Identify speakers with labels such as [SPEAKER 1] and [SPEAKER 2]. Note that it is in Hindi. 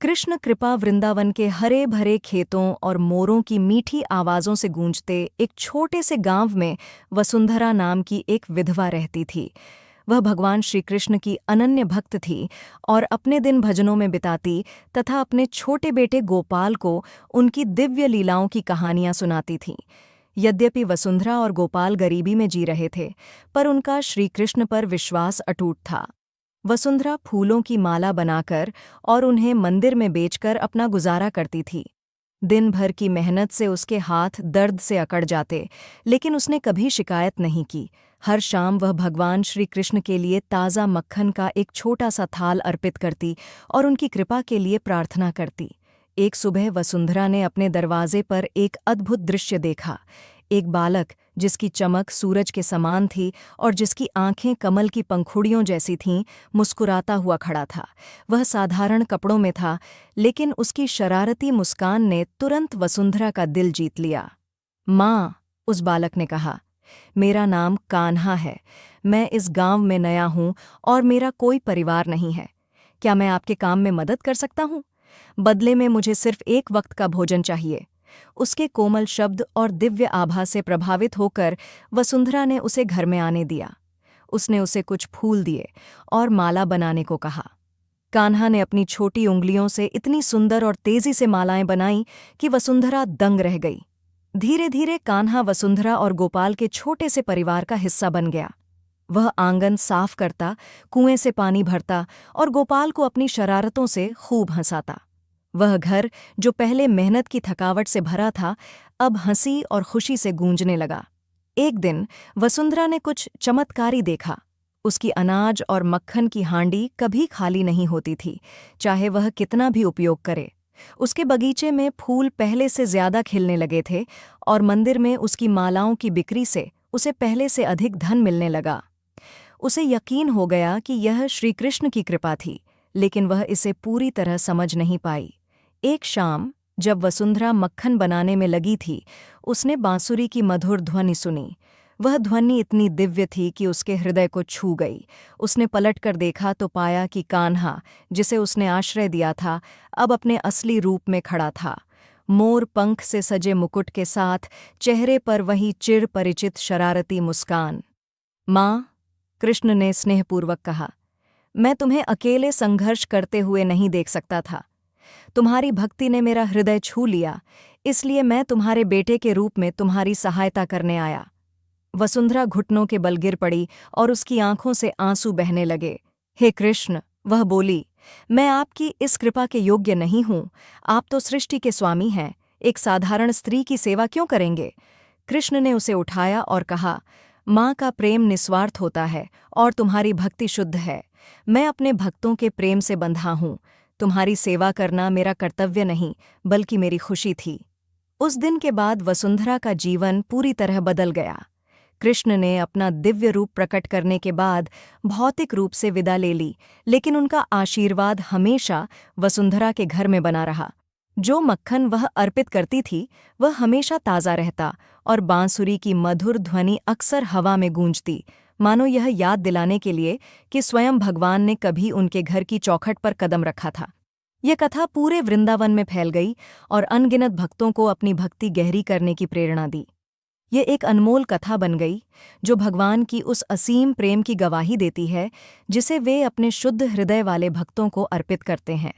[SPEAKER 1] कृष्ण कृपा वृंदावन के हरे भरे खेतों और मोरों की मीठी आवाज़ों से गूंजते एक छोटे से गांव में वसुंधरा नाम की एक विधवा रहती थी। वह भगवान श्री कृष्ण की अनन्य भक्त थी और अपने दिन भजनों में बिताती तथा अपने छोटे बेटे गोपाल को उनकी दिव्य लीलाओं की कहानियां सुनाती थीं। यद्यपि वसुंधरा और गोपाल गरीबी में जी रहे थे, पर उनका श्री कृष्ण पर विश्वास अटूट था। वसुंधरा फूलों की माला बनाकर और उन्हें मंदिर में बेचकर अपना गुजारा करती थी। दिन भर की मेहनत से उसके हाथ दर्द से अकड़ जाते, लेकिन उसने कभी शिकायत नहीं की। हर शाम वह भगवान श्री कृष्ण के लिए ताज़ा मक्खन का एक छोटा सा थाल अर्पित करती और उनकी कृपा के लिए प्रार्थना करती। एक सुबह वसुंधरा ने अपने दरवाजे पर एक अद्भुत दृश्य देखा। एक बालक जिसकी चमक सूरज के समान थी और जिसकी आंखें कमल की पंखुड़ियों जैसी थीं, मुस्कुराता हुआ खड़ा था। वह साधारण कपड़ों में था, लेकिन उसकी शरारती मुस्कान ने तुरंत वसुंधरा का दिल जीत लिया। माँ, उस बालक ने कहा, मेरा नाम कान्हा है। मैं इस गांव में नया हूँ और मेरा कोई परिवार नहीं है। क्या मैं आपके काम में मदद कर सकता हूँ? बदले में मुझे सिर्फ एक वक्त का भोजन चाहिए। उसके कोमल शब्द और दिव्य आभा से प्रभावित होकर वसुंधरा ने उसे घर में आने दिया। उसने उसे कुछ फूल दिए और माला बनाने को कहा। कान्हा ने अपनी छोटी उंगलियों से इतनी सुंदर और तेजी से मालाएं बनाईं कि वसुंधरा दंग रह गई। धीरे धीरे कान्हा वसुंधरा और गोपाल के छोटे से परिवार का हिस्सा बन गया। वह आंगन साफ करता, कुएं से पानी भरता और गोपाल को अपनी शरारतों से खूब हंसाता। वह घर, जो पहले मेहनत की थकावट से भरा था, अब हंसी और खुशी से गूंजने लगा। एक दिन वसुंधरा ने कुछ चमत्कारी देखा। उसकी अनाज और मक्खन की हांडी कभी खाली नहीं होती थी, चाहे वह कितना भी उपयोग करे। उसके बगीचे में फूल पहले से ज्यादा खिलने लगे थे और मंदिर में उसकी मालाओं की बिक्री से उसे पहले से अधिक धन मिलने लगा। उसे यकीन हो गया कि यह श्रीकृष्ण की कृपा थी, लेकिन वह इसे पूरी तरह समझ नहीं पाई। एक शाम, जब वसुंधरा मक्खन बनाने में लगी थी, उसने बांसुरी की मधुर ध्वनि सुनी। वह ध्वनि इतनी दिव्य थी कि उसके हृदय को छू गई। उसने पलटकर देखा तो पाया कि कान्हा, जिसे उसने आश्रय दिया था, अब अपने असली रूप में खड़ा था। मोर पंख से सजे मुकुट के साथ, चेहरे पर वही चिर परिचित शरारती मुस्कान। माँ, कृष्ण ने स्नेहपूर्वक कहा, मैं तुम्हें अकेले संघर्ष करते हुए नहीं देख सकता था। तुम्हारी भक्ति ने मेरा हृदय छू लिया, इसलिए मैं तुम्हारे बेटे के रूप में तुम्हारी सहायता करने आया। वसुंधरा घुटनों के बल गिर पड़ी और उसकी आंखों से आंसू बहने लगे। हे कृष्ण, वह बोली, मैं आपकी इस कृपा के योग्य नहीं हूँ। आप तो सृष्टि के स्वामी हैं, एक साधारण स्त्री की सेवा क्यों करेंगे? कृष्ण ने उसे उठाया और कहा, माँ का प्रेम निस्वार्थ होता है और तुम्हारी भक्ति शुद्ध है। मैं अपने भक्तों के प्रेम से बंधा हूँ। तुम्हारी सेवा करना मेरा कर्तव्य नहीं, बल्कि मेरी खुशी थी। उस दिन के बाद वसुंधरा का जीवन पूरी तरह बदल गया। कृष्ण ने अपना दिव्य रूप प्रकट करने के बाद भौतिक रूप से विदा ले ली, लेकिन उनका आशीर्वाद हमेशा वसुंधरा के घर में बना रहा। जो मक्खन वह अर्पित करती थी, वह हमेशा ताज़ा रहता और बांसुरी की मधुर ध्वनि अक्सर हवा में गूंजती, मानो यह याद दिलाने के लिए कि स्वयं भगवान ने कभी उनके घर की चौखट पर कदम रखा था। यह कथा पूरे वृंदावन में फैल गई और अनगिनत भक्तों को अपनी भक्ति गहरी करने की प्रेरणा दी। ये एक अनमोल कथा बन गई, जो भगवान की उस असीम प्रेम की गवाही देती है, जिसे वे अपने शुद्ध हृदय वाले भक्तों को अर्पित करते हैं।